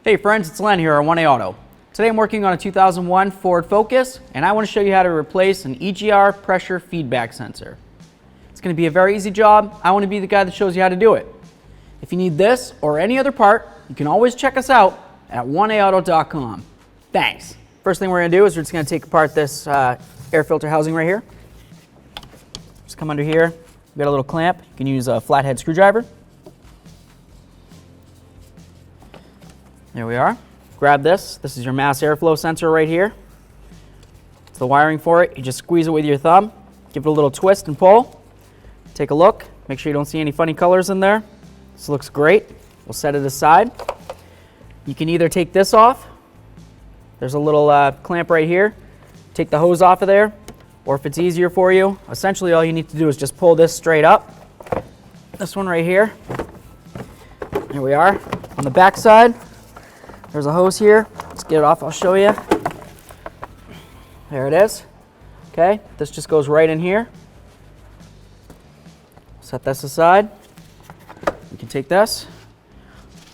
Hey friends, it's Len here at 1A Auto. Today I'm working on a 2001 Ford Focus and I want to show you how to replace an EGR pressure feedback sensor. It's going to be a very easy job. I want to be the guy that shows you how to do it. If you need this or any other part, you can always check us out at 1aauto.com. Thanks. First thing we're going to do is we're just going to take apart this air filter housing right here. Just come under here. We've got a little clamp. You can use a flathead screwdriver. There we are. Grab this. This is your mass airflow sensor right here. It's the wiring for it. You just squeeze it with your thumb. Give it a little twist and pull. Take a look. Make sure you don't see any funny colors in there. This looks great. We'll set it aside. You can either take this off. There's a little clamp right here. Take the hose off of there. Or if it's easier for you, essentially all you need to do is just pull this straight up. This one right here. Here we are. On the back side, there's a hose here. Let's get it off, I'll show you. There it is. Okay, this just goes right in here. Set this aside. You can take this,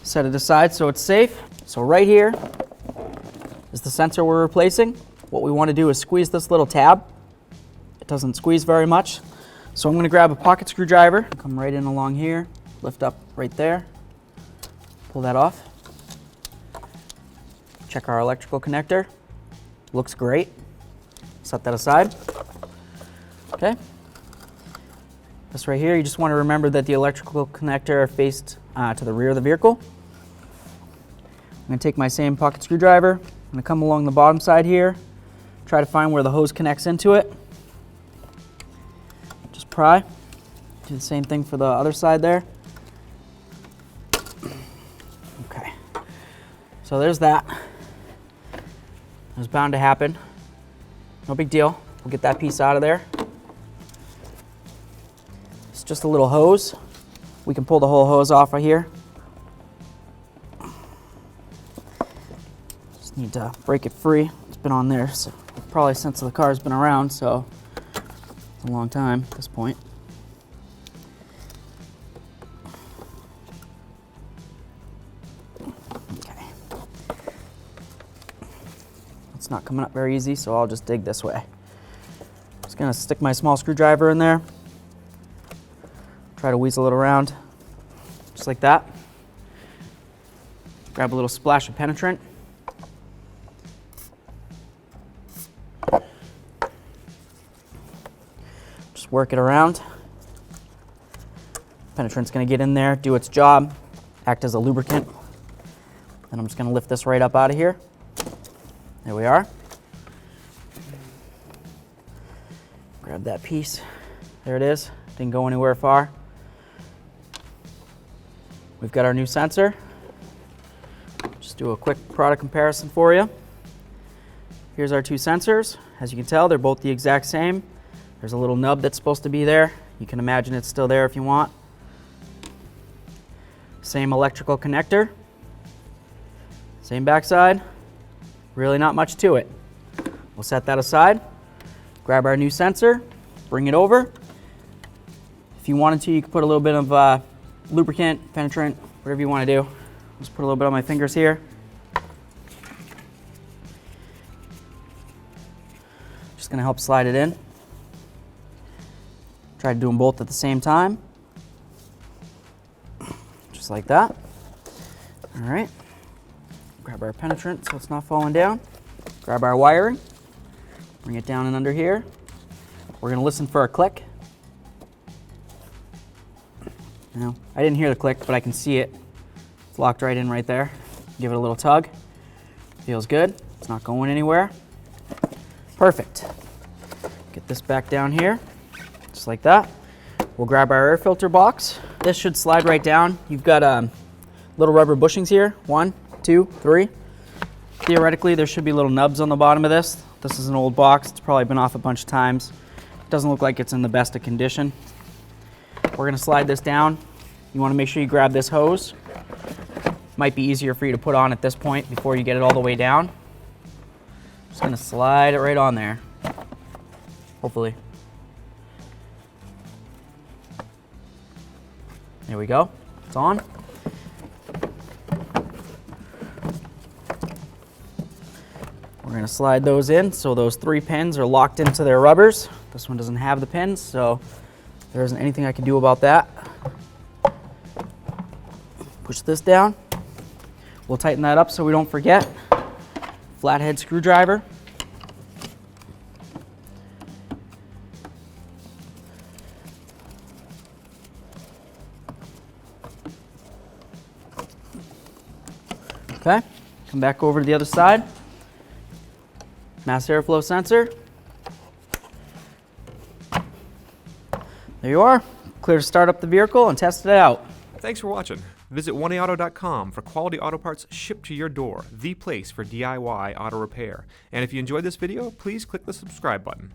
set it aside so it's safe. So right here is the sensor we're replacing. What we want to do is squeeze this little tab. It doesn't squeeze very much. So I'm going to grab a pocket screwdriver, come right in along here, lift up right there, pull that off. Check our electrical connector. Looks great. Set that aside. Okay. This right here, you just want to remember that the electrical connector faced to the rear of the vehicle. I'm going to take my same pocket screwdriver. I'm going to come along the bottom side here. Try to find where the hose connects into it. Just pry. Do the same thing for the other side there. Okay. So there's that. It was bound to happen. No big deal. We'll get that piece out of there. It's just a little hose. We can pull the whole hose off right here. Just need to break it free. It's been on there so probably since the car's been around, so it's a long time at this point. It's not coming up very easy, so I'll just dig this way. Just gonna stick my small screwdriver in there. Try to weasel it around, just like that. Grab a little splash of penetrant. Just work it around. Penetrant's gonna get in there, do its job, act as a lubricant. And I'm just gonna lift this right up out of here. There we are. Grab that piece. There it is. Didn't go anywhere far. We've got our new sensor. Just do a quick product comparison for you. Here's our two sensors. As you can tell, they're both the exact same. There's a little nub that's supposed to be there. You can imagine it's still there if you want. Same electrical connector. Same backside. Really not much to it. We'll set that aside, grab our new sensor, bring it over. If you wanted to, you could put a little bit of lubricant, penetrant, whatever you want to do. Just put a little bit on my fingers here. Just gonna help slide it in. Try to do them both at the same time. Just like that. All right. Grab our penetrant so it's not falling down. Grab our wiring, bring it down and under here. We're gonna listen for a click. Now, I didn't hear the click, but I can see it. It's locked right in right there. Give it a little tug. Feels good. It's not going anywhere. Perfect. Get this back down here, just like that. We'll grab our air filter box. This should slide right down. You've got little rubber bushings here. 1, 2, 3. Theoretically, there should be little nubs on the bottom of this. This is an old box. It's probably been off a bunch of times. It doesn't look like it's in the best of condition. We're gonna slide this down. You wanna make sure you grab this hose. Might be easier for you to put on at this point before you get it all the way down. Just gonna slide it right on there, hopefully. There we go, it's on. We're going to slide those in so those 3 pins are locked into their rubbers. This one doesn't have the pins, so there isn't anything I can do about that. Push this down. We'll tighten that up so we don't forget. Flathead screwdriver. Okay, come back over to the other side. Mass airflow sensor. There you are. Clear to start up the vehicle and test it out. Thanks for watching. Visit 1aauto.com for quality auto parts shipped to your door, the place for DIY auto repair. And if you enjoyed this video, please click the subscribe button.